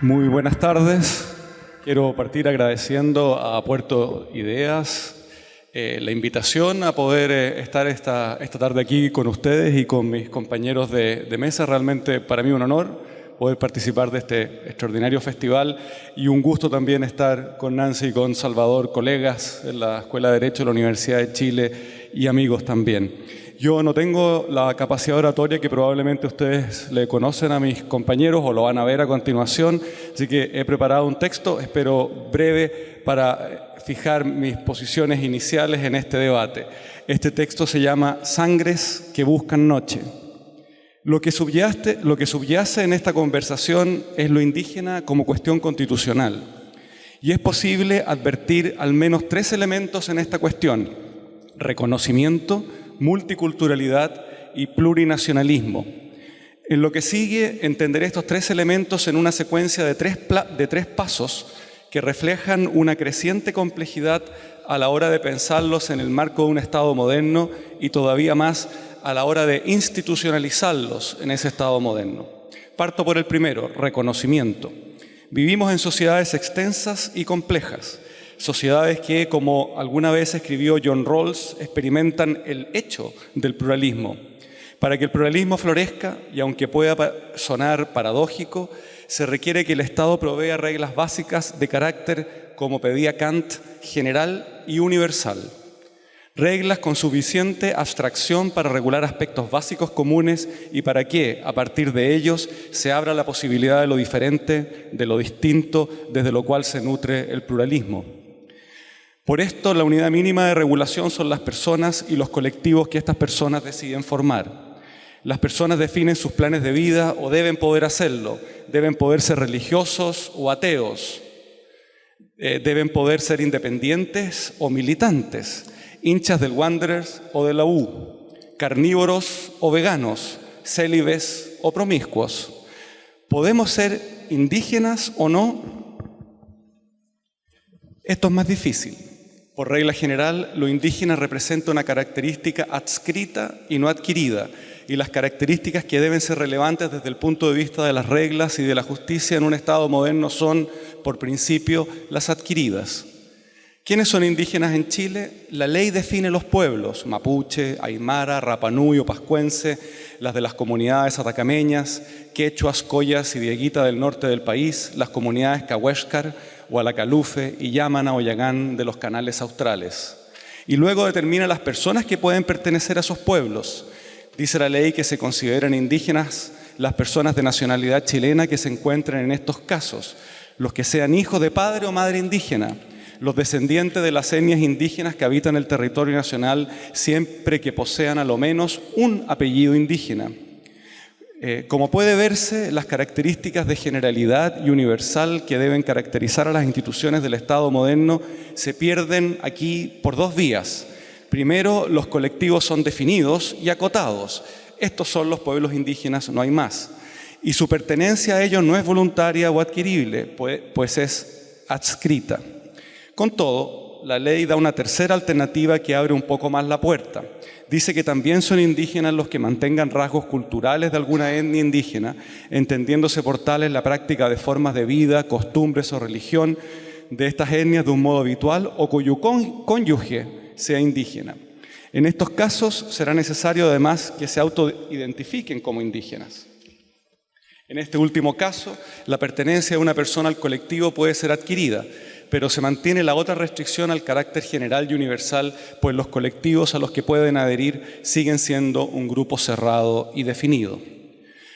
Muy buenas tardes. Quiero partir agradeciendo a Puerto Ideas la invitación a poder estar esta tarde aquí con ustedes y con mis compañeros de mesa. Realmente para mí un honor poder participar de este extraordinario festival y un gusto también estar con Nancy y con Salvador, colegas en la Escuela de Derecho de la Universidad de Chile y amigos también. Yo no tengo la capacidad oratoria que probablemente ustedes le conocen a mis compañeros o lo van a ver a continuación, así que he preparado un texto, espero breve, para fijar mis posiciones iniciales en este debate. Este texto se llama Sangres que buscan noche. Lo que subyace en esta conversación es lo indígena como cuestión constitucional. Y es posible advertir al menos tres elementos en esta cuestión: reconocimiento, multiculturalidad y plurinacionalismo. En lo que sigue, entenderé estos tres elementos en una secuencia de tres pasos que reflejan una creciente complejidad a la hora de pensarlos en el marco de un Estado moderno y todavía más a la hora de institucionalizarlos en ese Estado moderno. Parto por el primero, reconocimiento. Vivimos en sociedades extensas y complejas, sociedades que, como alguna vez escribió John Rawls, experimentan el hecho del pluralismo. Para que el pluralismo florezca, y aunque pueda sonar paradójico, se requiere que el Estado provea reglas básicas de carácter, como pedía Kant, general y universal. Reglas con suficiente abstracción para regular aspectos básicos comunes y para que, a partir de ellos, se abra la posibilidad de lo diferente, de lo distinto, desde lo cual se nutre el pluralismo. Por esto, la unidad mínima de regulación son las personas y los colectivos que estas personas deciden formar. Las personas definen sus planes de vida o deben poder hacerlo. Deben poder ser religiosos o ateos. Deben poder ser independientes o militantes, hinchas del Wanderers o de la U, carnívoros o veganos, célibes o promiscuos. ¿Podemos ser indígenas o no? Esto es más difícil. Por regla general, lo indígena representa una característica adscrita y no adquirida, y las características que deben ser relevantes desde el punto de vista de las reglas y de la justicia en un Estado moderno son, por principio, las adquiridas. ¿Quiénes son indígenas en Chile? La ley define los pueblos: mapuche, aymara, rapanui o pascuense, las de las comunidades atacameñas, quechuas, collas y dieguita del norte del país, las comunidades cahuéscar, Hualacalufe y Yamana o Yagán de los canales australes. Y luego determina las personas que pueden pertenecer a esos pueblos. Dice la ley que se consideran indígenas las personas de nacionalidad chilena que se encuentren en estos casos: los que sean hijos de padre o madre indígena, los descendientes de las etnias indígenas que habitan el territorio nacional siempre que posean a lo menos un apellido indígena. Como puede verse, las características de generalidad y universal que deben caracterizar a las instituciones del Estado moderno se pierden aquí por dos vías. Primero, los colectivos son definidos y acotados. Estos son los pueblos indígenas, no hay más. Y su pertenencia a ellos no es voluntaria o adquirible, pues es adscrita. Con todo, la ley da una tercera alternativa que abre un poco más la puerta. Dice que también son indígenas los que mantengan rasgos culturales de alguna etnia indígena, entendiéndose por tales la práctica de formas de vida, costumbres o religión de estas etnias de un modo habitual o cuyo cónyuge sea indígena. En estos casos será necesario además que se autoidentifiquen como indígenas. En este último caso, la pertenencia de una persona al colectivo puede ser adquirida, pero se mantiene la otra restricción al carácter general y universal, pues los colectivos a los que pueden adherir siguen siendo un grupo cerrado y definido.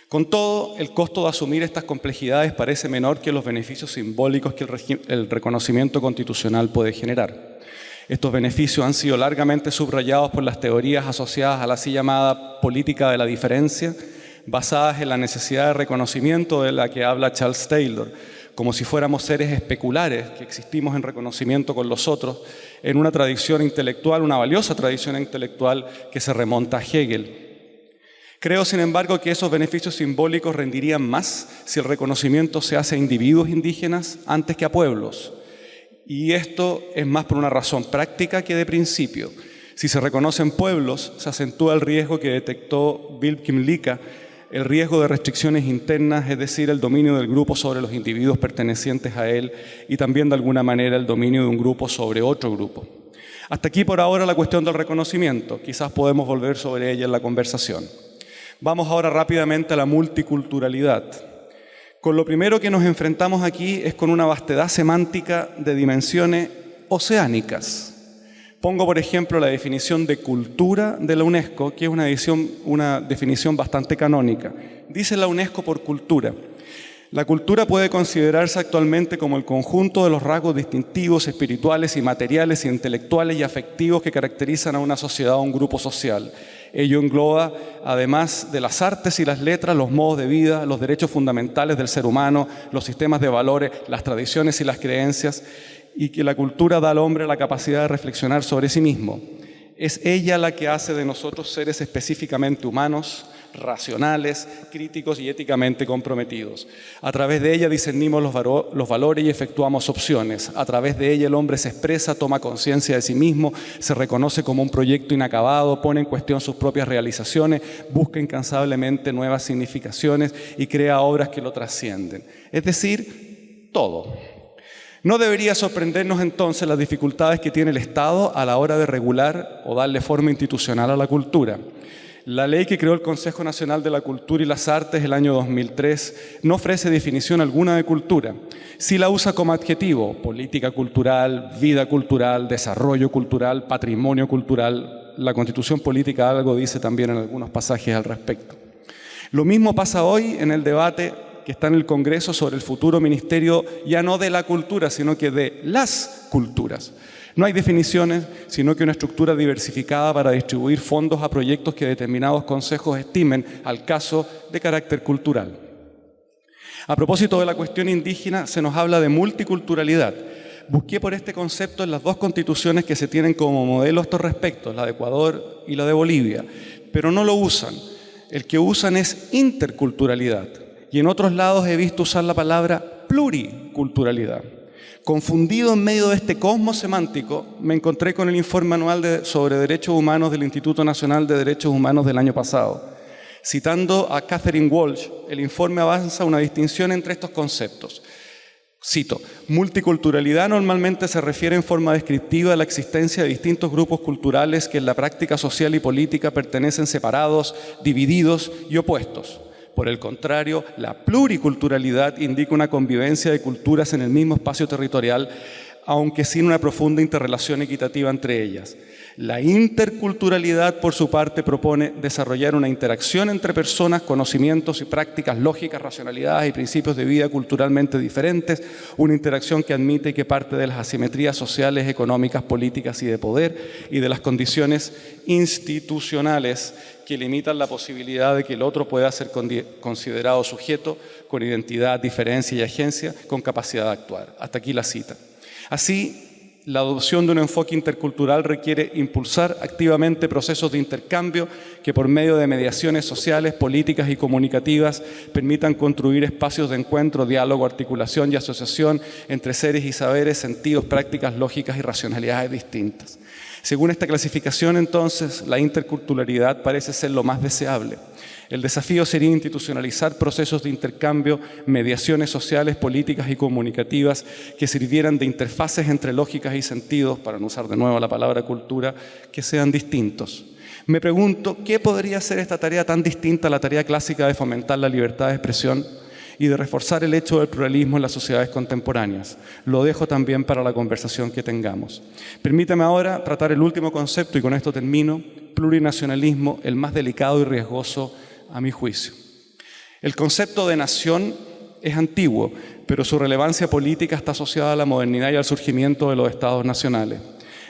Con todo, el costo de asumir estas complejidades parece menor que los beneficios simbólicos que el reconocimiento constitucional puede generar. Estos beneficios han sido largamente subrayados por las teorías asociadas a la así llamada política de la diferencia, basadas en la necesidad de reconocimiento de la que habla Charles Taylor, como si fuéramos seres especulares que existimos en reconocimiento con los otros, en una tradición intelectual, una valiosa tradición intelectual que se remonta a Hegel. Creo, sin embargo, que esos beneficios simbólicos rendirían más si el reconocimiento se hace a individuos indígenas antes que a pueblos. Y esto es más por una razón práctica que de principio. Si se reconocen pueblos, se acentúa el riesgo que detectó Bill Kymlicka el riesgo de restricciones internas, es decir, el dominio del grupo sobre los individuos pertenecientes a él y también de alguna manera el dominio de un grupo sobre otro grupo. Hasta aquí por ahora la cuestión del reconocimiento, quizás podemos volver sobre ella en la conversación. Vamos ahora rápidamente a la multiculturalidad. Con lo primero que nos enfrentamos aquí es con una vastedad semántica de dimensiones oceánicas. Pongo, por ejemplo, la definición de cultura de la UNESCO, que es una definición bastante canónica. Dice la UNESCO por cultura: la cultura puede considerarse actualmente como el conjunto de los rasgos distintivos, espirituales y materiales, intelectuales y afectivos que caracterizan a una sociedad o un grupo social. Ello engloba, además de las artes y las letras, los modos de vida, los derechos fundamentales del ser humano, los sistemas de valores, las tradiciones y las creencias, y que la cultura da al hombre la capacidad de reflexionar sobre sí mismo. Es ella la que hace de nosotros seres específicamente humanos, racionales, críticos y éticamente comprometidos. A través de ella discernimos los valores y efectuamos opciones. A través de ella el hombre se expresa, toma conciencia de sí mismo, se reconoce como un proyecto inacabado, pone en cuestión sus propias realizaciones, busca incansablemente nuevas significaciones y crea obras que lo trascienden. Es decir, todo. No debería sorprendernos entonces las dificultades que tiene el Estado a la hora de regular o darle forma institucional a la cultura. La ley que creó el Consejo Nacional de la Cultura y las Artes el año 2003 no ofrece definición alguna de cultura. Sí la usa como adjetivo: política cultural, vida cultural, desarrollo cultural, patrimonio cultural. La Constitución Política algo dice también en algunos pasajes al respecto. Lo mismo pasa hoy en el debate que está en el Congreso sobre el futuro ministerio, ya no de la cultura, sino que de las culturas. No hay definiciones, sino que una estructura diversificada para distribuir fondos a proyectos que determinados consejos estimen al caso de carácter cultural. A propósito de la cuestión indígena, se nos habla de multiculturalidad. Busqué por este concepto en las dos constituciones que se tienen como modelo a estos respectos, la de Ecuador y la de Bolivia, pero no lo usan. El que usan es interculturalidad. Y en otros lados he visto usar la palabra pluriculturalidad. Confundido en medio de este cosmos semántico, me encontré con el informe anual sobre derechos humanos del Instituto Nacional de Derechos Humanos del año pasado. Citando a Catherine Walsh, el informe avanza una distinción entre estos conceptos. Cito: multiculturalidad normalmente se refiere en forma descriptiva a la existencia de distintos grupos culturales que en la práctica social y política pertenecen separados, divididos y opuestos. Por el contrario, la pluriculturalidad indica una convivencia de culturas en el mismo espacio territorial, aunque sin una profunda interrelación equitativa entre ellas. La interculturalidad, por su parte, propone desarrollar una interacción entre personas, conocimientos y prácticas lógicas, racionalidades y principios de vida culturalmente diferentes, una interacción que admite que parte de las asimetrías sociales, económicas, políticas y de poder y de las condiciones institucionales que limitan la posibilidad de que el otro pueda ser considerado sujeto con identidad, diferencia y agencia, con capacidad de actuar. Hasta aquí la cita. Así, la adopción de un enfoque intercultural requiere impulsar activamente procesos de intercambio que por medio de mediaciones sociales, políticas y comunicativas permitan construir espacios de encuentro, diálogo, articulación y asociación entre seres y saberes, sentidos, prácticas lógicas y racionalidades distintas. Según esta clasificación, entonces, la interculturalidad parece ser lo más deseable. El desafío sería institucionalizar procesos de intercambio, mediaciones sociales, políticas y comunicativas que sirvieran de interfaces entre lógicas y sentidos, para no usar de nuevo la palabra cultura, que sean distintos. Me pregunto, ¿qué podría ser esta tarea tan distinta a la tarea clásica de fomentar la libertad de expresión y de reforzar el hecho del pluralismo en las sociedades contemporáneas? Lo dejo también para la conversación que tengamos. Permítame ahora tratar el último concepto, y con esto termino: plurinacionalismo, el más delicado y riesgoso a mi juicio. El concepto de nación es antiguo, pero su relevancia política está asociada a la modernidad y al surgimiento de los estados nacionales.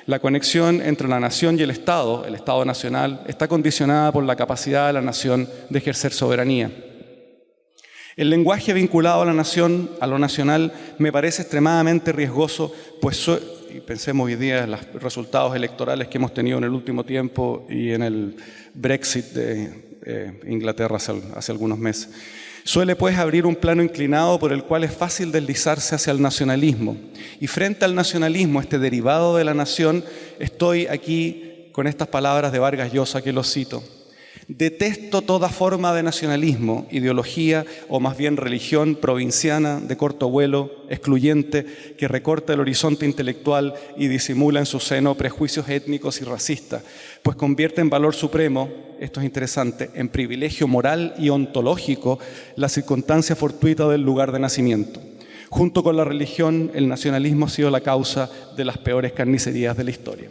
La conexión entre la nación y el Estado nacional, está condicionada por la capacidad de la nación de ejercer soberanía. El lenguaje vinculado a la nación, a lo nacional, me parece extremadamente riesgoso, y pensemos hoy día en los resultados electorales que hemos tenido en el último tiempo y en el Brexit de Inglaterra hace algunos meses. Suele pues abrir un plano inclinado por el cual es fácil deslizarse hacia el nacionalismo. Y frente al nacionalismo, este derivado de la nación, estoy aquí con estas palabras de Vargas Llosa, que lo cito: Detesto toda forma de nacionalismo, ideología o más bien religión provinciana de corto vuelo, excluyente, que recorta el horizonte intelectual y disimula en su seno prejuicios étnicos y racistas, pues convierte en valor supremo, esto es interesante, en privilegio moral y ontológico la circunstancia fortuita del lugar de nacimiento. Junto con la religión, el nacionalismo ha sido la causa de las peores carnicerías de la historia.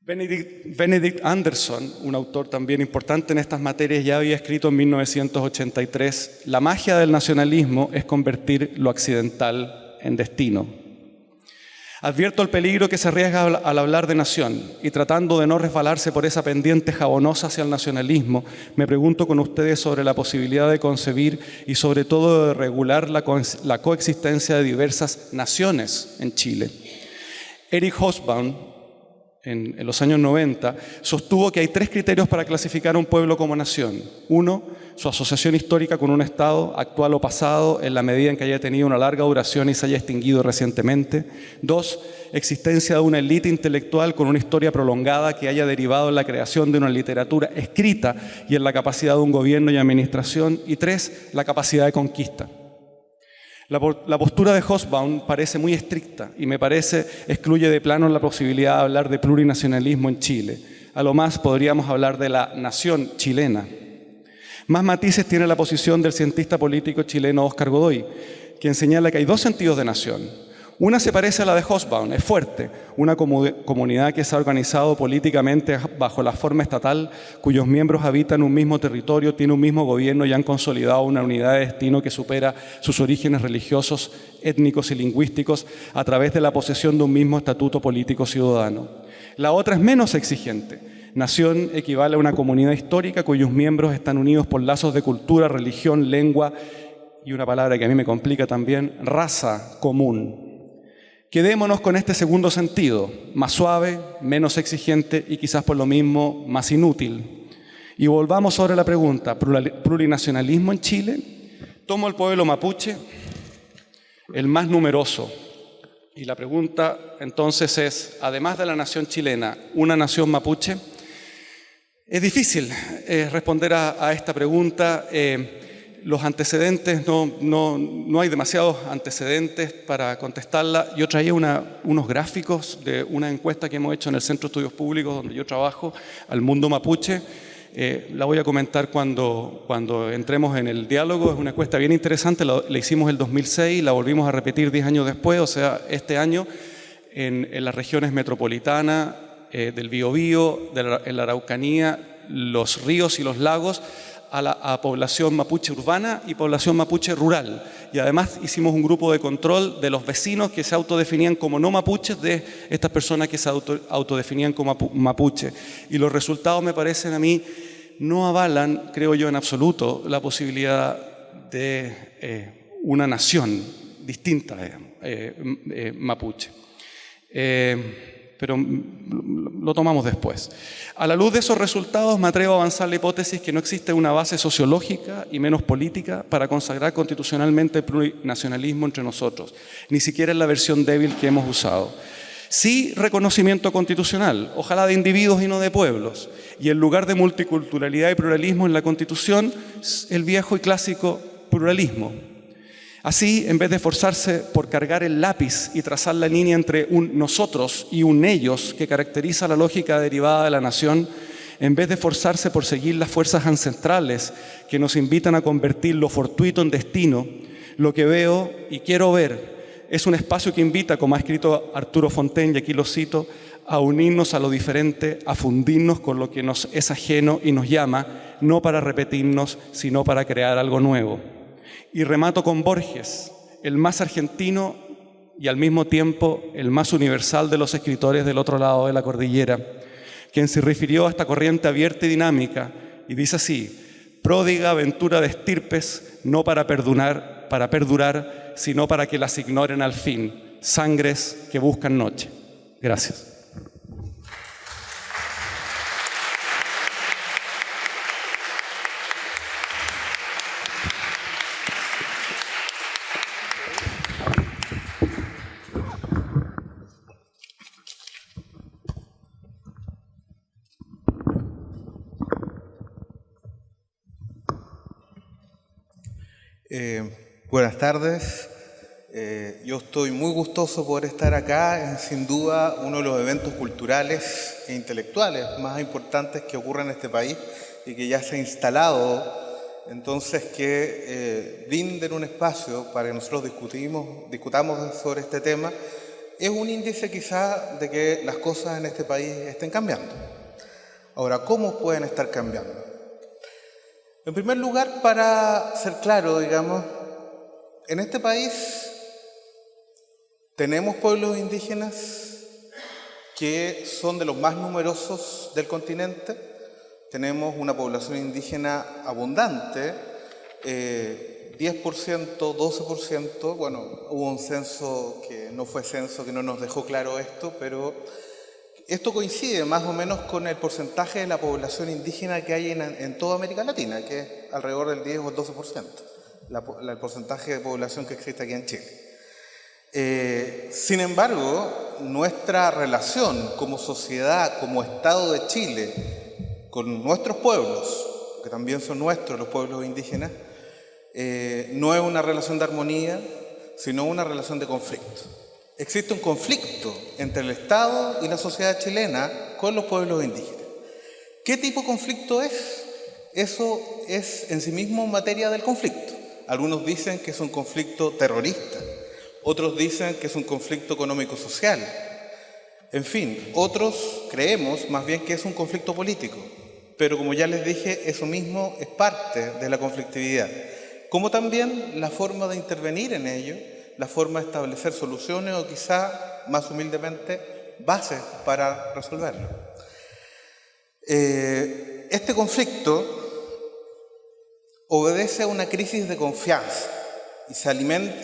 Benedict Anderson, un autor también importante en estas materias, ya había escrito en 1983: la magia del nacionalismo es convertir lo accidental en destino. Advierto el peligro que se arriesga al hablar de nación, y tratando de no resbalarse por esa pendiente jabonosa hacia el nacionalismo, me pregunto con ustedes sobre la posibilidad de concebir y sobre todo de regular la coexistencia de diversas naciones en Chile. Eric Hobsbawm, en los años 90, sostuvo que hay 3 criterios para clasificar a un pueblo como nación. 1, su asociación histórica con un Estado, actual o pasado, en la medida en que haya tenido una larga duración y se haya extinguido recientemente. 2, existencia de una élite intelectual con una historia prolongada que haya derivado en la creación de una literatura escrita y en la capacidad de un gobierno y administración. Y 3, la capacidad de conquista. La postura de Hobsbawm parece muy estricta y me parece excluye de plano la posibilidad de hablar de plurinacionalismo en Chile. A lo más podríamos hablar de la nación chilena. Más matices tiene la posición del cientista político chileno Óscar Godoy, quien señala que hay 2 sentidos de nación. Una se parece a la de Hobsbawm, es fuerte, una comunidad que se ha organizado políticamente bajo la forma estatal, cuyos miembros habitan un mismo territorio, tiene un mismo gobierno y han consolidado una unidad de destino que supera sus orígenes religiosos, étnicos y lingüísticos a través de la posesión de un mismo estatuto político ciudadano. La otra es menos exigente. Nación equivale a una comunidad histórica cuyos miembros están unidos por lazos de cultura, religión, lengua y una palabra que a mí me complica también, raza común. Quedémonos con este segundo sentido, más suave, menos exigente y quizás por lo mismo más inútil. Y volvamos sobre la pregunta, ¿plurinacionalismo en Chile? Tomo el pueblo mapuche, el más numeroso. Y la pregunta entonces es, además de la nación chilena, ¿una nación mapuche? Es difícil responder a esta pregunta. Los antecedentes, no hay demasiados antecedentes para contestarla. Yo traía unos gráficos de una encuesta que hemos hecho en el Centro de Estudios Públicos, donde yo trabajo, al mundo mapuche. La voy a comentar cuando entremos en el diálogo. Es una encuesta bien interesante, la hicimos el 2006, la volvimos a repetir 10 años después, o sea, este año, en las regiones metropolitanas, del Biobío, en la Araucanía, los ríos y los lagos, a población mapuche urbana y población mapuche rural. Y además hicimos un grupo de control de los vecinos que se autodefinían como no mapuches, de estas personas que se autodefinían como mapuche. Y los resultados, me parecen a mí, no avalan, creo yo, en absoluto la posibilidad de una nación distinta, mapuche. Pero lo tomamos después. A la luz de esos resultados me atrevo a avanzar la hipótesis que no existe una base sociológica y menos política para consagrar constitucionalmente el plurinacionalismo entre nosotros, ni siquiera en la versión débil que hemos usado. Sí, reconocimiento constitucional, ojalá de individuos y no de pueblos, y en lugar de multiculturalidad y pluralismo en la Constitución, el viejo y clásico pluralismo. Así, en vez de esforzarse por cargar el lápiz y trazar la línea entre un nosotros y un ellos que caracteriza la lógica derivada de la nación, en vez de esforzarse por seguir las fuerzas ancestrales que nos invitan a convertir lo fortuito en destino, lo que veo y quiero ver es un espacio que invita, como ha escrito Arturo Fontaine, y aquí lo cito, a unirnos a lo diferente, a fundirnos con lo que nos es ajeno y nos llama, no para repetirnos, sino para crear algo nuevo. Y remato con Borges, el más argentino y al mismo tiempo el más universal de los escritores del otro lado de la cordillera, quien se refirió a esta corriente abierta y dinámica y dice así: pródiga aventura de estirpes, no para perdurar, sino para que las ignoren al fin, sangres que buscan noche. Gracias. Buenas tardes. Yo estoy muy gustoso por estar acá. Es sin duda uno de los eventos culturales e intelectuales más importantes que ocurren en este país y que ya se ha instalado. Entonces, que brinden un espacio para que nosotros discutamos sobre este tema, es un índice quizá de que las cosas en este país estén cambiando. Ahora, ¿cómo pueden estar cambiando? En primer lugar, para ser claro, digamos, en este país tenemos pueblos indígenas que son de los más numerosos del continente. Tenemos una población indígena abundante, 10%, 12%. Bueno, hubo un censo que no fue censo, que no nos dejó claro esto, pero esto coincide más o menos con el porcentaje de la población indígena que hay en toda América Latina, que es alrededor del 10 o el 12%, el porcentaje de población que existe aquí en Chile. Sin embargo, nuestra relación como sociedad, como Estado de Chile, con nuestros pueblos, que también son nuestros los pueblos indígenas, no es una relación de armonía, sino una relación de conflicto. Existe un conflicto entre el Estado y la sociedad chilena con los pueblos indígenas. ¿Qué tipo de conflicto es? Eso es en sí mismo materia del conflicto. Algunos dicen que es un conflicto terrorista, otros dicen que es un conflicto económico-social. En fin, otros creemos más bien que es un conflicto político, pero como ya les dije, eso mismo es parte de la conflictividad, como también la forma de intervenir en ello, la forma de establecer soluciones o quizá, más humildemente, bases para resolverlo. Este conflicto obedece a una crisis de confianza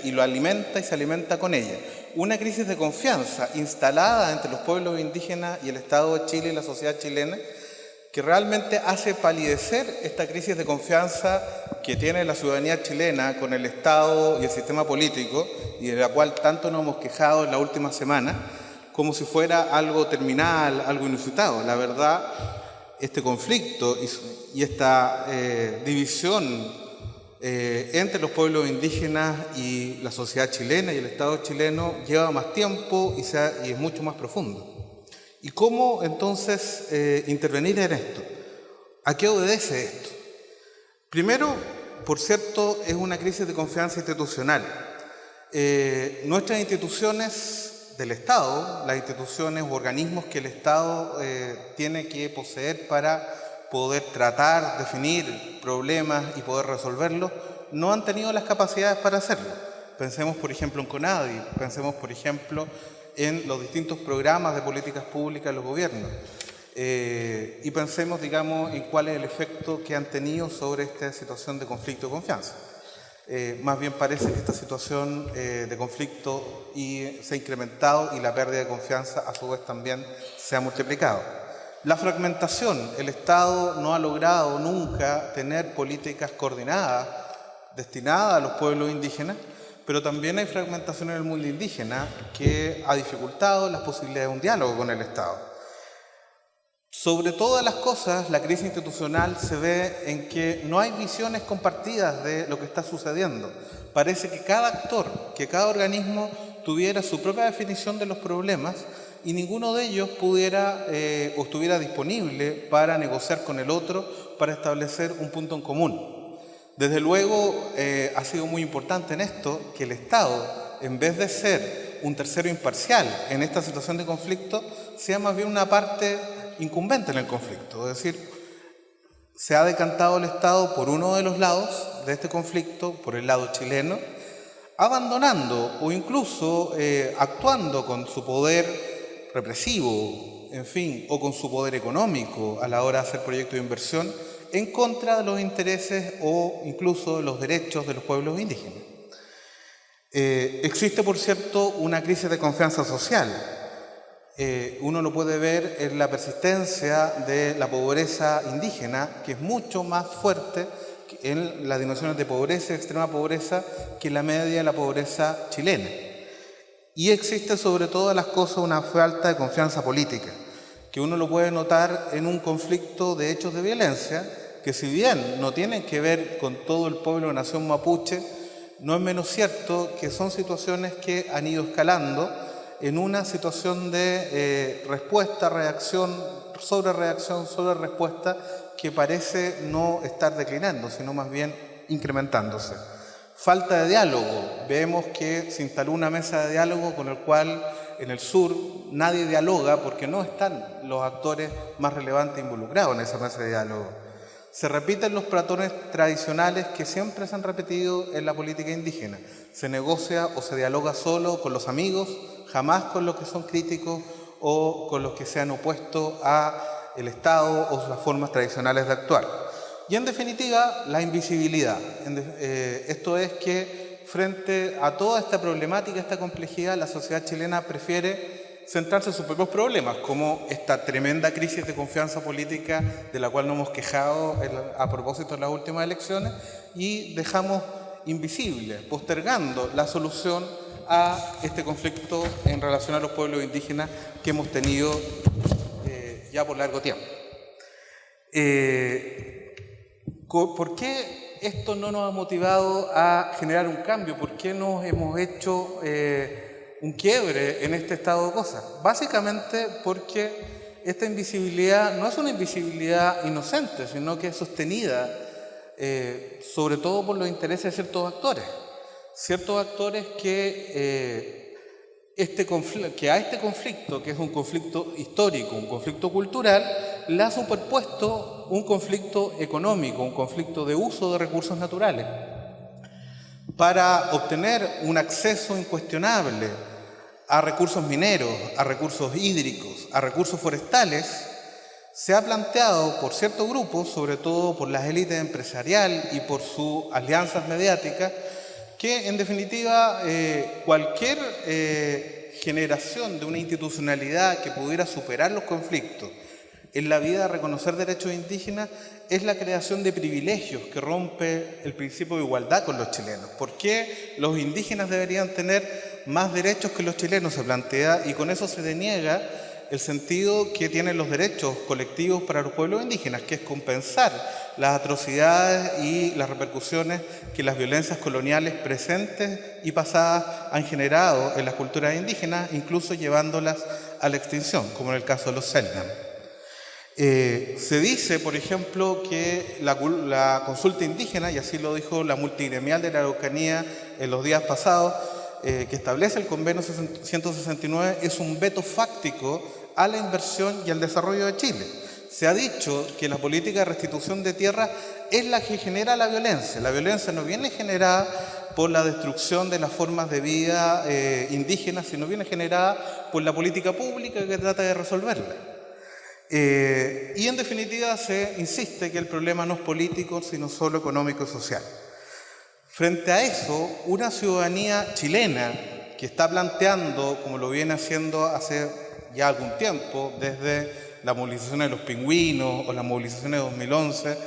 y lo alimenta y se alimenta con ella. Una crisis de confianza instalada entre los pueblos indígenas y el Estado de Chile y la sociedad chilena, que realmente hace palidecer esta crisis de confianza que tiene la ciudadanía chilena con el Estado y el sistema político, y de la cual tanto nos hemos quejado en la última semana, como si fuera algo terminal, algo inusitado. La verdad, este conflicto y esta división entre los pueblos indígenas y la sociedad chilena y el Estado chileno lleva más tiempo y es mucho más profundo. ¿Y cómo entonces intervenir en esto? ¿A qué obedece esto? Primero, por cierto, es una crisis de confianza institucional. Nuestras instituciones del Estado, las instituciones u organismos que el Estado tiene que poseer para poder tratar, definir problemas y poder resolverlos, no han tenido las capacidades para hacerlo. Pensemos, por ejemplo, en CONADI, pensemos, por ejemplo, en los distintos programas de políticas públicas de los gobiernos. Y pensemos, digamos, en cuál es el efecto que han tenido sobre esta situación de conflicto de confianza. Más bien parece que esta situación de conflicto se ha incrementado y la pérdida de confianza a su vez también se ha multiplicado. La fragmentación. El Estado no ha logrado nunca tener políticas coordinadas destinadas a los pueblos indígenas, pero también hay fragmentación en el mundo indígena que ha dificultado las posibilidades de un diálogo con el Estado. Sobre todas las cosas, la crisis institucional se ve en que no hay visiones compartidas de lo que está sucediendo. Parece que cada actor, que cada organismo tuviera su propia definición de los problemas y ninguno de ellos pudiera o estuviera disponible para negociar con el otro, para establecer un punto en común. Desde luego, ha sido muy importante en esto que el Estado, en vez de ser un tercero imparcial en esta situación de conflicto, sea más bien una parte incumbente en el conflicto. Es decir, se ha decantado el Estado por uno de los lados de este conflicto, por el lado chileno, abandonando o incluso actuando con su poder represivo, en fin, o con su poder económico a la hora de hacer proyectos de inversión en contra de los intereses o incluso de los derechos de los pueblos indígenas. Existe, por cierto, una crisis de confianza social. Uno lo puede ver en la persistencia de la pobreza indígena, que es mucho más fuerte en las dimensiones de pobreza y extrema pobreza que la media de la pobreza chilena. Y existe sobre todas las cosas una falta de confianza política, que uno lo puede notar en un conflicto de hechos de violencia, que si bien no tienen que ver con todo el pueblo de nación mapuche, no es menos cierto que son situaciones que han ido escalando en una situación de respuesta, reacción, sobre respuesta, que parece no estar declinando, sino más bien incrementándose. Falta de diálogo. Vemos que se instaló una mesa de diálogo con el cual en el sur nadie dialoga porque no están los actores más relevantes involucrados en esa mesa de diálogo. Se repiten los patrones tradicionales que siempre se han repetido en la política indígena. Se negocia o se dialoga solo con los amigos, jamás con los que son críticos o con los que se han opuesto al Estado o las formas tradicionales de actuar. Y en definitiva, la invisibilidad. Esto es que frente a toda esta problemática, esta complejidad, la sociedad chilena prefiere centrarse en sus propios problemas, como esta tremenda crisis de confianza política de la cual nos hemos quejado a propósito de las últimas elecciones, y dejamos invisible, postergando la solución a este conflicto en relación a los pueblos indígenas que hemos tenido ya por largo tiempo. ¿Por qué esto no nos ha motivado a generar un cambio? ¿Por qué nos hemos hecho un quiebre en este estado de cosas? Básicamente porque esta invisibilidad no es una invisibilidad inocente, sino que es sostenida sobre todo por los intereses de ciertos actores que a este conflicto, que es un conflicto histórico, un conflicto cultural, le ha superpuesto un conflicto económico, un conflicto de uso de recursos naturales. Para obtener un acceso incuestionable a recursos mineros, a recursos hídricos, a recursos forestales, se ha planteado por ciertos grupos, sobre todo por las élites empresariales y por sus alianzas mediáticas, que en definitiva cualquier generación de una institucionalidad que pudiera superar los conflictos en la vida, reconocer derechos indígenas, es la creación de privilegios que rompe el principio de igualdad con los chilenos. ¿Por qué los indígenas deberían tener más derechos que los chilenos? Se plantea, y con eso se deniega el sentido que tienen los derechos colectivos para los pueblos indígenas, que es compensar las atrocidades y las repercusiones que las violencias coloniales presentes y pasadas han generado en las culturas indígenas, incluso llevándolas a la extinción, como en el caso de los Selknam. Se dice, por ejemplo, que la consulta indígena, y así lo dijo la multigremial de la Araucanía en los días pasados, que establece el convenio 169, es un veto fáctico a la inversión y al desarrollo de Chile. Se ha dicho que la política de restitución de tierra es la que genera la violencia. La violencia no viene generada por la destrucción de las formas de vida indígenas, sino viene generada por la política pública que trata de resolverla. Y en definitiva se insiste que el problema no es político, sino solo económico y social. Frente a eso, una ciudadanía chilena que está planteando, como lo viene haciendo hace ya algún tiempo, desde la movilización de los pingüinos o las movilizaciones de 2011,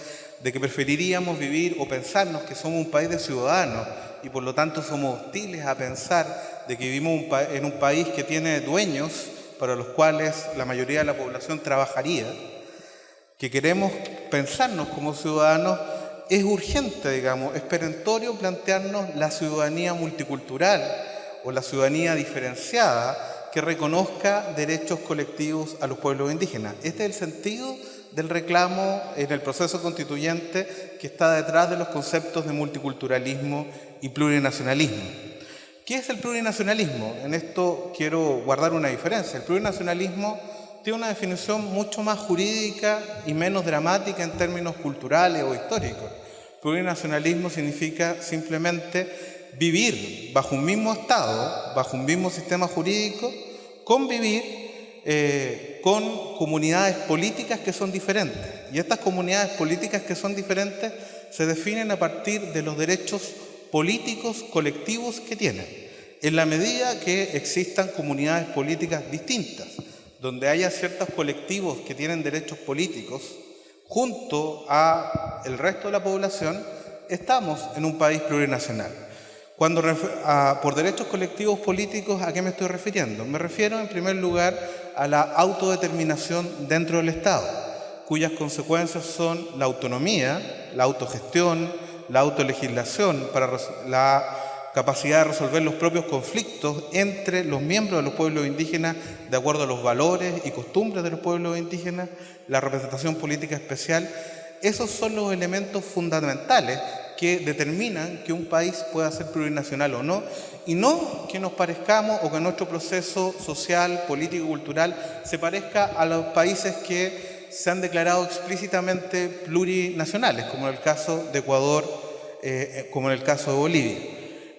de que preferiríamos vivir o pensarnos que somos un país de ciudadanos y por lo tanto somos hostiles a pensar de que vivimos en un país que tiene dueños para los cuales la mayoría de la población trabajaría, que queremos pensarnos como ciudadanos, es urgente, digamos, es perentorio plantearnos la ciudadanía multicultural o la ciudadanía diferenciada que reconozca derechos colectivos a los pueblos indígenas. Este es el sentido del reclamo en el proceso constituyente que está detrás de los conceptos de multiculturalismo y plurinacionalismo. ¿Qué es el plurinacionalismo? En esto quiero guardar una diferencia. El plurinacionalismo tiene una definición mucho más jurídica y menos dramática en términos culturales o históricos. Plurinacionalismo significa simplemente vivir bajo un mismo Estado, bajo un mismo sistema jurídico, convivir con comunidades políticas que son diferentes. Y estas comunidades políticas que son diferentes se definen a partir de los derechos políticos colectivos que tienen. En la medida que existan comunidades políticas distintas, donde haya ciertos colectivos que tienen derechos políticos, junto a el resto de la población, estamos en un país plurinacional. Cuando por derechos colectivos políticos, ¿a qué me estoy refiriendo? Me refiero en primer lugar a la autodeterminación dentro del Estado, cuyas consecuencias son la autonomía, la autogestión, la autolegislación, para la capacidad de resolver los propios conflictos entre los miembros de los pueblos indígenas de acuerdo a los valores y costumbres de los pueblos indígenas, la representación política especial. Esos son los elementos fundamentales que determinan que un país pueda ser plurinacional o no, y no que nos parezcamos o que nuestro proceso social, político y cultural se parezca a los países que se han declarado explícitamente plurinacionales, como en el caso de Ecuador, como en el caso de Bolivia.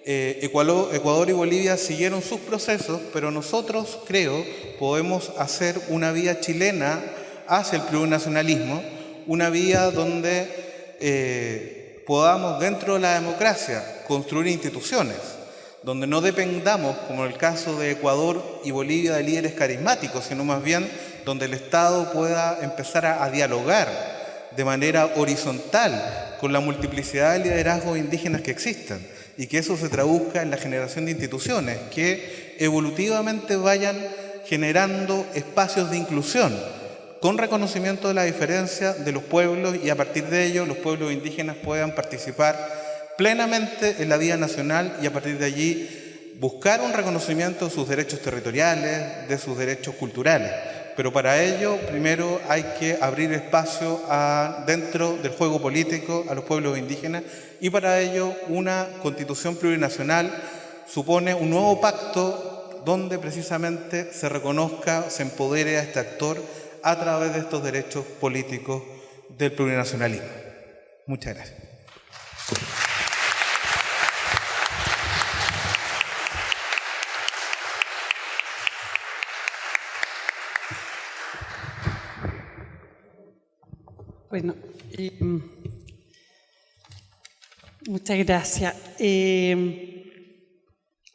Ecuador y Bolivia siguieron sus procesos, pero nosotros, creo, podemos hacer una vía chilena hacia el plurinacionalismo, una vía donde podamos, dentro de la democracia, construir instituciones, donde no dependamos, como en el caso de Ecuador y Bolivia, de líderes carismáticos, sino más bien donde el Estado pueda empezar a dialogar de manera horizontal con la multiplicidad de liderazgos indígenas que existen, y que eso se traduzca en la generación de instituciones que evolutivamente vayan generando espacios de inclusión, con reconocimiento de la diferencia de los pueblos, y a partir de ello los pueblos indígenas puedan participar plenamente en la vida nacional, y a partir de allí buscar un reconocimiento de sus derechos territoriales, de sus derechos culturales. Pero para ello, primero hay que abrir espacio dentro del juego político a los pueblos indígenas, y para ello una constitución plurinacional supone un nuevo pacto donde precisamente se reconozca, se empodere a este actor a través de estos derechos políticos del plurinacionalismo. Muchas gracias. Bueno, muchas gracias.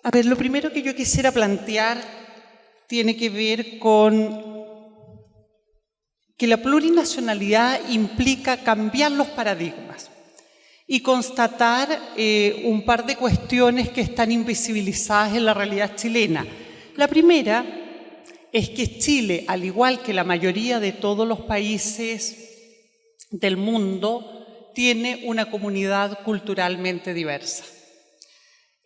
A ver, lo primero que yo quisiera plantear tiene que ver con que la plurinacionalidad implica cambiar los paradigmas y constatar un par de cuestiones que están invisibilizadas en la realidad chilena. La primera es que Chile, al igual que la mayoría de todos los países del mundo, tiene una comunidad culturalmente diversa.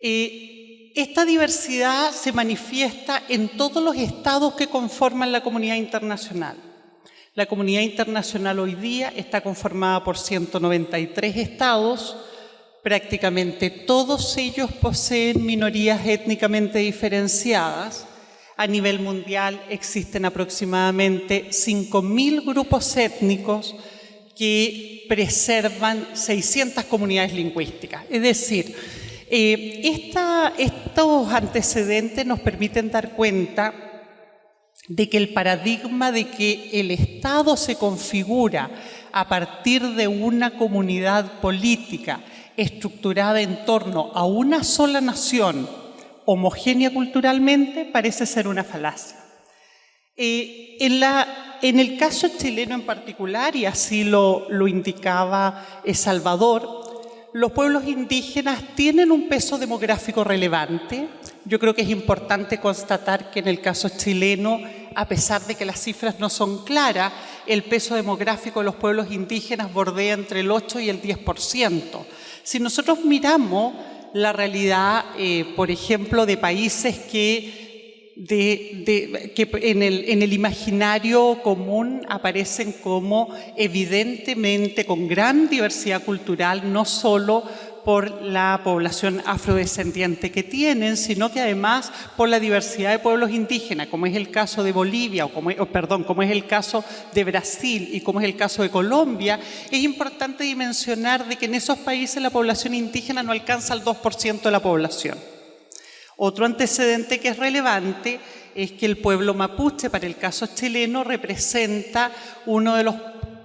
Esta diversidad se manifiesta en todos los estados que conforman la comunidad internacional. La comunidad internacional hoy día está conformada por 193 estados, prácticamente todos ellos poseen minorías étnicamente diferenciadas. A nivel mundial existen aproximadamente 5.000 grupos étnicos que preservan 600 comunidades lingüísticas. Es decir, estos antecedentes nos permiten dar cuenta de que el paradigma de que el Estado se configura a partir de una comunidad política estructurada en torno a una sola nación, homogénea culturalmente, parece ser una falacia. En el caso chileno en particular, y así lo indicaba Salvador, los pueblos indígenas tienen un peso demográfico relevante. Yo creo que es importante constatar que en el caso chileno, a pesar de que las cifras no son claras, el peso demográfico de los pueblos indígenas bordea entre el 8 y el 10%. Si nosotros miramos la realidad, por ejemplo, de países que en el imaginario común aparecen como evidentemente con gran diversidad cultural, no solo por la población afrodescendiente que tienen, sino que además por la diversidad de pueblos indígenas, como es el caso de Bolivia, como es el caso de Brasil y como es el caso de Colombia. Es importante dimensionar de que en esos países la población indígena no alcanza el 2% de la población. Otro antecedente que es relevante es que el pueblo mapuche, para el caso chileno, representa uno de los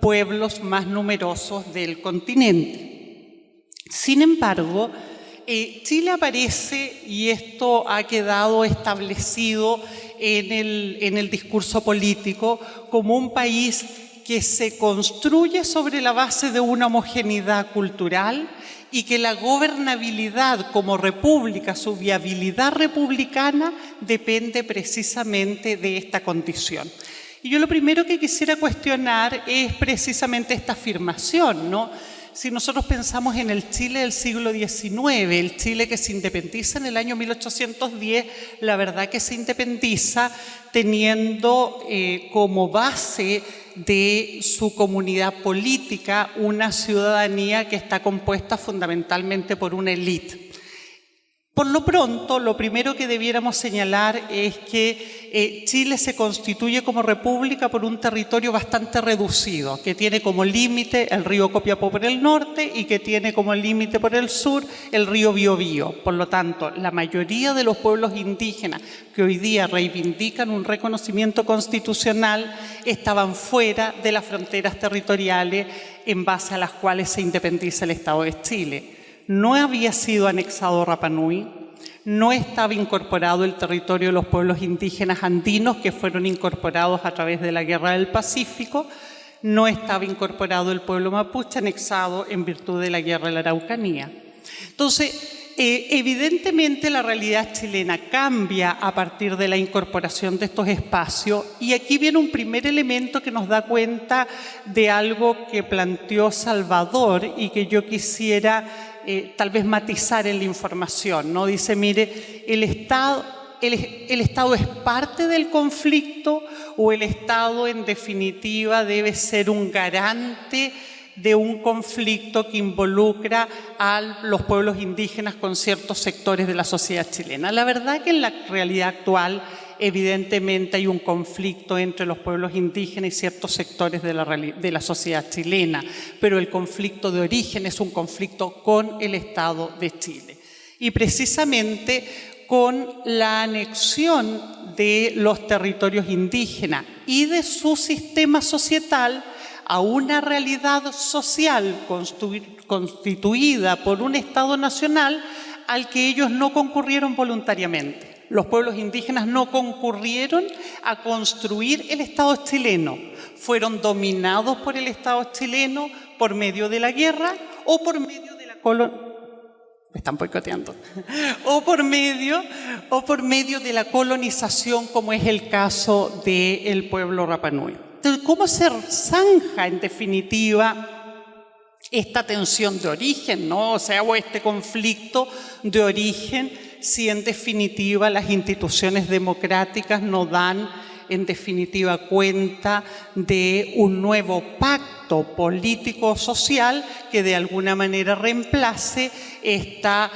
pueblos más numerosos del continente. Sin embargo, Chile aparece, y esto ha quedado establecido en el discurso político, como un país que se construye sobre la base de una homogeneidad cultural y que la gobernabilidad como república, su viabilidad republicana, depende precisamente de esta condición. Y yo lo primero que quisiera cuestionar es precisamente esta afirmación, ¿no? Si nosotros pensamos en el Chile del siglo XIX, el Chile que se independiza en el año 1810, la verdad que se independiza teniendo como base de su comunidad política una ciudadanía que está compuesta fundamentalmente por una élite. Por lo pronto, lo primero que debiéramos señalar es que Chile se constituye como república por un territorio bastante reducido, que tiene como límite el río Copiapó por el norte y que tiene como límite por el sur el río Biobío. Por lo tanto, la mayoría de los pueblos indígenas que hoy día reivindican un reconocimiento constitucional estaban fuera de las fronteras territoriales en base a las cuales se independiza el Estado de Chile. No había sido anexado Rapa Nui, no estaba incorporado el territorio de los pueblos indígenas andinos que fueron incorporados a través de la Guerra del Pacífico, no estaba incorporado el pueblo mapuche anexado en virtud de la Guerra de la Araucanía. Entonces, evidentemente la realidad chilena cambia a partir de la incorporación de estos espacios y aquí viene un primer elemento que nos da cuenta de algo que planteó Salvador y que yo quisiera tal vez matizar en la información, ¿no? Dice, mire, ¿el Estado es parte del conflicto o el Estado en definitiva debe ser un garante de un conflicto que involucra a los pueblos indígenas con ciertos sectores de la sociedad chilena? La verdad que en la realidad actual evidentemente hay un conflicto entre los pueblos indígenas y ciertos sectores de la sociedad chilena, pero el conflicto de origen es un conflicto con el Estado de Chile. Y precisamente con la anexión de los territorios indígenas y de su sistema societal a una realidad social constituida por un Estado nacional al que ellos no concurrieron voluntariamente. Los pueblos indígenas no concurrieron a construir el Estado chileno. Fueron dominados por el Estado chileno por medio de la guerra o por medio de la me están boicoteando. o por medio de la colonización, como es el caso del pueblo Rapa Nui. Entonces, ¿cómo se zanja en definitiva esta tensión de origen, ¿no? O sea, o este conflicto de origen, si en definitiva las instituciones democráticas no dan en definitiva cuenta de un nuevo pacto político-social que de alguna manera reemplace esta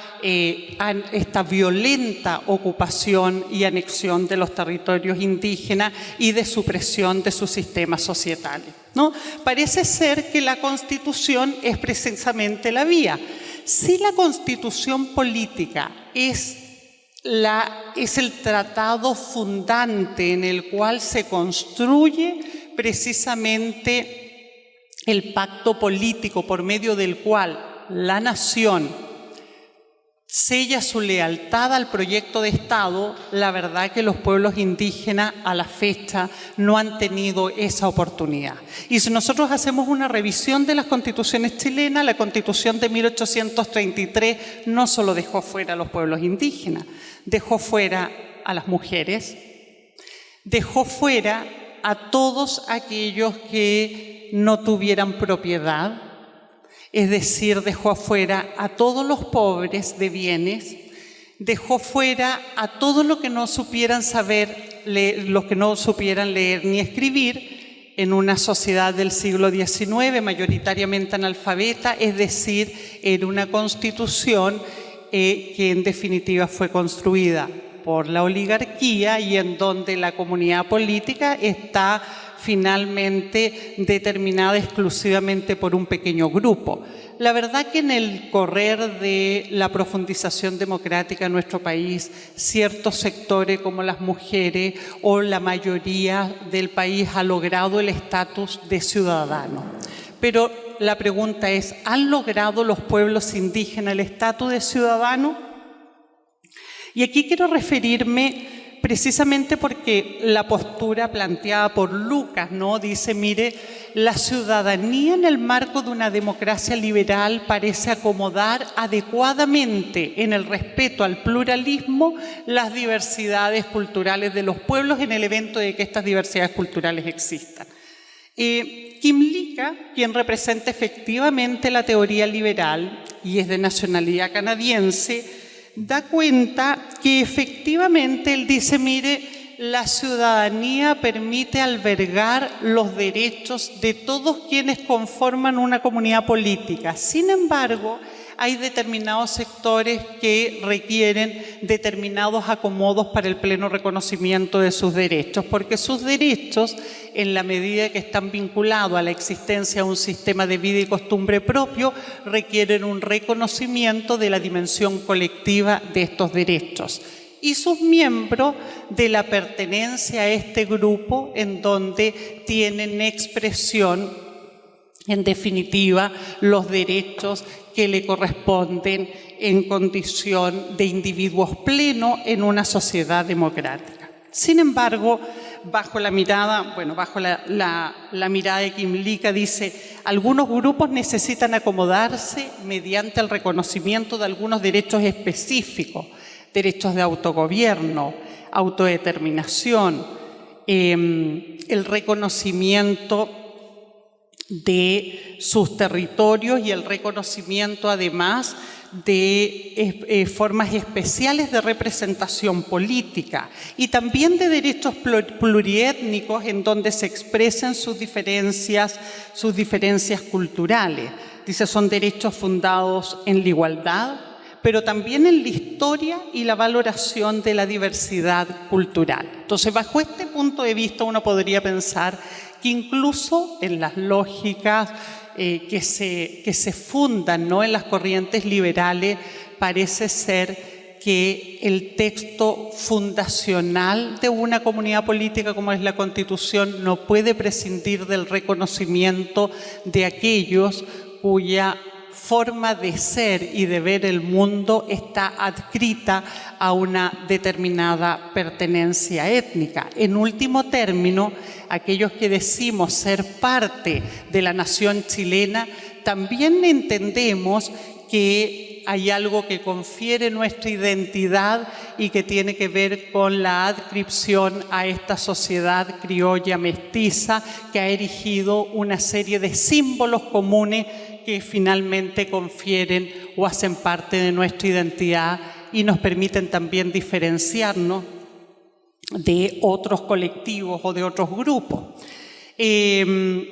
violenta ocupación y anexión de los territorios indígenas y de supresión de sus sistemas societales, ¿no? Parece ser que la Constitución es precisamente la vía. Si la Constitución política es el tratado fundante en el cual se construye precisamente el pacto político por medio del cual la nación sella su lealtad al proyecto de Estado. La verdad que los pueblos indígenas a la fecha no han tenido esa oportunidad. Y si nosotros hacemos una revisión de las constituciones chilenas, la Constitución de 1833 no solo dejó fuera a los pueblos indígenas, dejó fuera a las mujeres, dejó fuera a todos aquellos que no tuvieran propiedad, es decir, dejó afuera a todos los pobres de bienes, dejó fuera a todos los que no supieran los que no supieran leer ni escribir en una sociedad del siglo XIX mayoritariamente analfabeta, es decir, en una constitución que en definitiva fue construida por la oligarquía y en donde la comunidad política está finalmente determinada exclusivamente por un pequeño grupo. La verdad que en el correr de la profundización democrática en nuestro país, ciertos sectores como las mujeres o la mayoría del país ha logrado el estatus de ciudadano. Pero la pregunta es, ¿han logrado los pueblos indígenas el estatus de ciudadano? Y aquí quiero referirme precisamente porque la postura planteada por Lucas, ¿no? Dice, mire, la ciudadanía en el marco de una democracia liberal parece acomodar adecuadamente en el respeto al pluralismo las diversidades culturales de los pueblos en el evento de que estas diversidades culturales existan. Kymlicka, quien representa efectivamente la teoría liberal y es de nacionalidad canadiense, da cuenta que efectivamente él dice, mire, la ciudadanía permite albergar los derechos de todos quienes conforman una comunidad política. Sin embargo, hay determinados sectores que requieren determinados acomodos para el pleno reconocimiento de sus derechos, porque sus derechos, en la medida que están vinculados a la existencia de un sistema de vida y costumbre propio, requieren un reconocimiento de la dimensión colectiva de estos derechos. Y sus miembros de la pertenencia a este grupo en donde tienen expresión, en definitiva, los derechos que le corresponden en condición de individuos plenos en una sociedad democrática. Sin embargo, bajo la mirada, la mirada de Kymlicka dice, algunos grupos necesitan acomodarse mediante el reconocimiento de algunos derechos específicos, derechos de autogobierno, autodeterminación, el reconocimiento de sus territorios y el reconocimiento además de formas especiales de representación política y también de derechos pluriétnicos en donde se expresen sus diferencias culturales. Dice, son derechos fundados en la igualdad, pero también en la historia y la valoración de la diversidad cultural. Entonces, bajo este punto de vista, uno podría pensar que incluso en las lógicas que se fundan, ¿no?, en las corrientes liberales, parece ser que el texto fundacional de una comunidad política como es la Constitución no puede prescindir del reconocimiento de aquellos cuya forma de ser y de ver el mundo está adscrita a una determinada pertenencia étnica. En último término, aquellos que decimos ser parte de la nación chilena, también entendemos que hay algo que confiere nuestra identidad y que tiene que ver con la adscripción a esta sociedad criolla mestiza que ha erigido una serie de símbolos comunes que finalmente confieren o hacen parte de nuestra identidad y nos permiten también diferenciarnos de otros colectivos o de otros grupos. El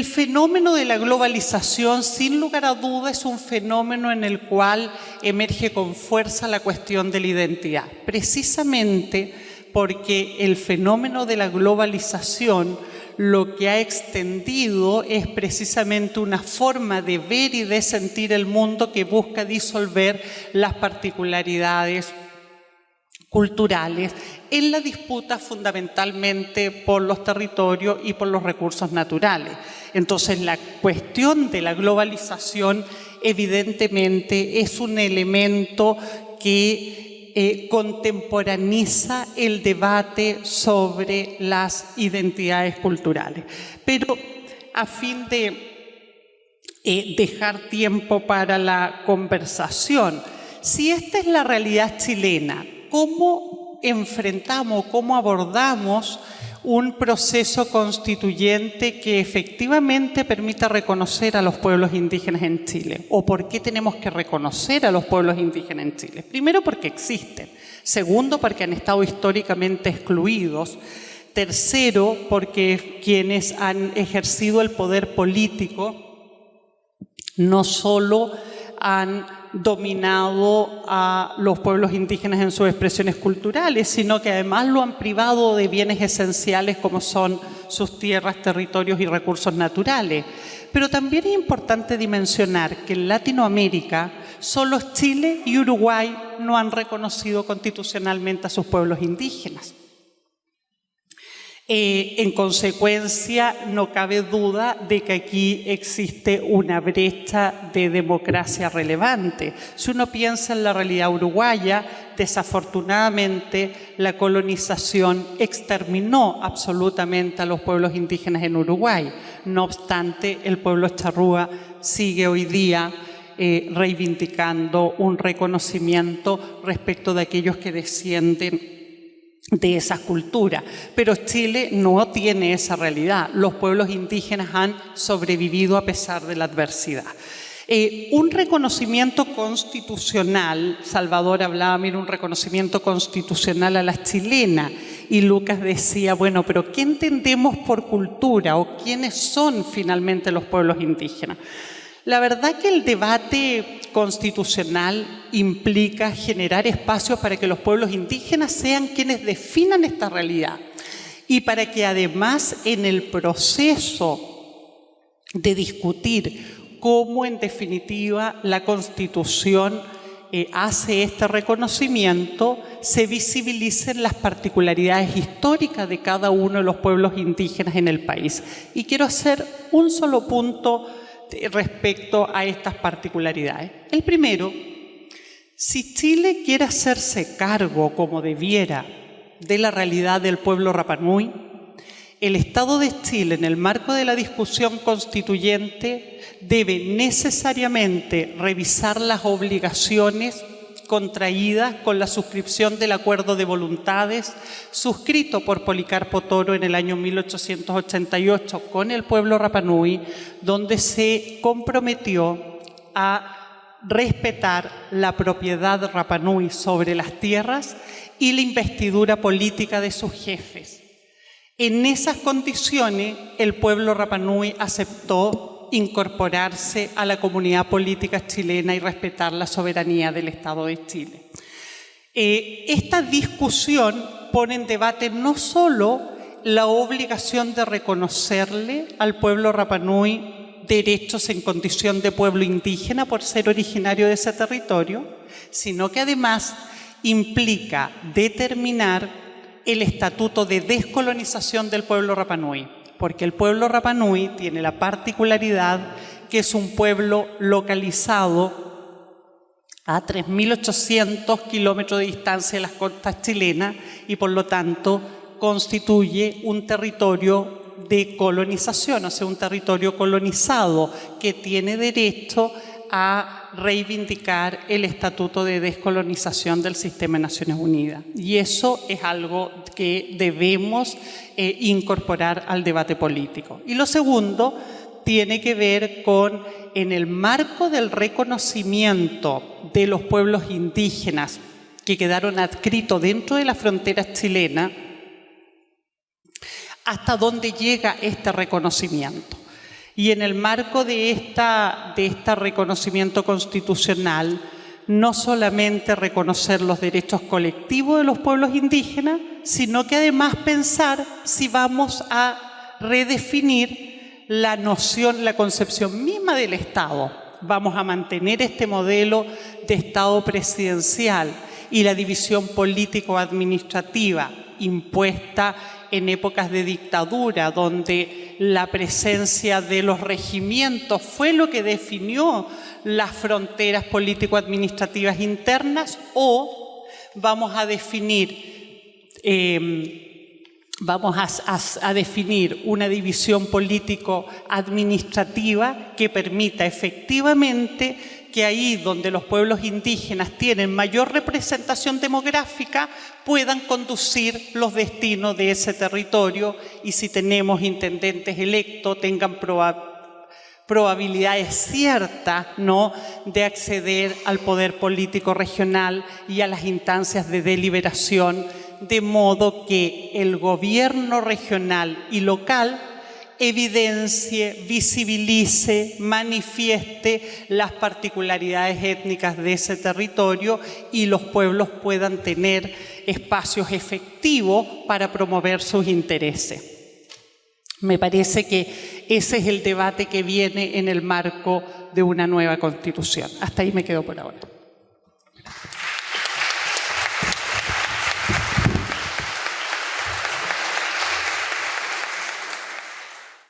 fenómeno de la globalización, sin lugar a dudas, es un fenómeno en el cual emerge con fuerza la cuestión de la identidad, precisamente porque el fenómeno de la globalización lo que ha extendido es precisamente una forma de ver y de sentir el mundo que busca disolver las particularidades culturales en la disputa fundamentalmente por los territorios y por los recursos naturales. Entonces, la cuestión de la globalización evidentemente es un elemento que contemporaniza el debate sobre las identidades culturales. Pero a fin de dejar tiempo para la conversación, si esta es la realidad chilena, ¿cómo enfrentamos, cómo abordamos un proceso constituyente que efectivamente permita reconocer a los pueblos indígenas en Chile? ¿O por qué tenemos que reconocer a los pueblos indígenas en Chile? Primero, porque existen. Segundo, porque han estado históricamente excluidos. Tercero, porque quienes han ejercido el poder político no solo han dominado a los pueblos indígenas en sus expresiones culturales, sino que además lo han privado de bienes esenciales como son sus tierras, territorios y recursos naturales. Pero también es importante dimensionar que en Latinoamérica solo Chile y Uruguay no han reconocido constitucionalmente a sus pueblos indígenas. En consecuencia, no cabe duda de que aquí existe una brecha de democracia relevante. Si uno piensa en la realidad uruguaya, desafortunadamente la colonización exterminó absolutamente a los pueblos indígenas en Uruguay. No obstante, el pueblo charrúa sigue hoy día reivindicando un reconocimiento respecto de aquellos que descienden de esas culturas. Pero Chile no tiene esa realidad. Los pueblos indígenas han sobrevivido a pesar de la adversidad. Un reconocimiento constitucional, Salvador hablaba, mira, un reconocimiento constitucional a las chilenas, y Lucas decía, bueno, pero ¿qué entendemos por cultura o quiénes son finalmente los pueblos indígenas? La verdad que el debate constitucional implica generar espacios para que los pueblos indígenas sean quienes definan esta realidad y para que además en el proceso de discutir cómo en definitiva la Constitución hace este reconocimiento, se visibilicen las particularidades históricas de cada uno de los pueblos indígenas en el país. Y quiero hacer un solo punto respecto a estas particularidades. El primero, si Chile quiere hacerse cargo, como debiera, de la realidad del pueblo Rapa Nui, el Estado de Chile, en el marco de la discusión constituyente, debe necesariamente revisar las obligaciones contraídas con la suscripción del Acuerdo de Voluntades suscrito por Policarpo Toro en el año 1888 con el pueblo Rapa Nui, donde se comprometió a respetar la propiedad Rapa Nui sobre las tierras y la investidura política de sus jefes. En esas condiciones, el pueblo Rapa Nui aceptó incorporarse a la comunidad política chilena y respetar la soberanía del Estado de Chile. Esta discusión pone en debate no solo la obligación de reconocerle al pueblo Rapa Nui derechos en condición de pueblo indígena por ser originario de ese territorio, sino que además implica determinar el estatuto de descolonización del pueblo Rapa Nui, porque el pueblo Rapa Nui tiene la particularidad que es un pueblo localizado a 3.800 kilómetros de distancia de las costas chilenas y por lo tanto constituye un territorio de colonización, o sea, un territorio colonizado que tiene derecho a reivindicar el estatuto de descolonización del sistema de Naciones Unidas. Y eso es algo que debemos incorporar al debate político. Y lo segundo tiene que ver con, en el marco del reconocimiento de los pueblos indígenas que quedaron adscritos dentro de las fronteras chilenas, hasta dónde llega este reconocimiento. Y en el marco de este reconocimiento constitucional, no solamente reconocer los derechos colectivos de los pueblos indígenas, sino que además pensar si vamos a redefinir la noción, la concepción misma del Estado. Vamos a mantener este modelo de Estado presidencial y la división político-administrativa impuesta en épocas de dictadura, donde la presencia de los regimientos fue lo que definió las fronteras político-administrativas internas, o vamos a definir, definir una división político-administrativa que permita efectivamente que ahí donde los pueblos indígenas tienen mayor representación demográfica puedan conducir los destinos de ese territorio y si tenemos intendentes electos tengan probabilidades ciertas, ¿no?, de acceder al poder político regional y a las instancias de deliberación, de modo que el gobierno regional y local evidencie, visibilice, manifieste las particularidades étnicas de ese territorio y los pueblos puedan tener espacios efectivos para promover sus intereses. Me parece que ese es el debate que viene en el marco de una nueva Constitución. Hasta ahí me quedo por ahora.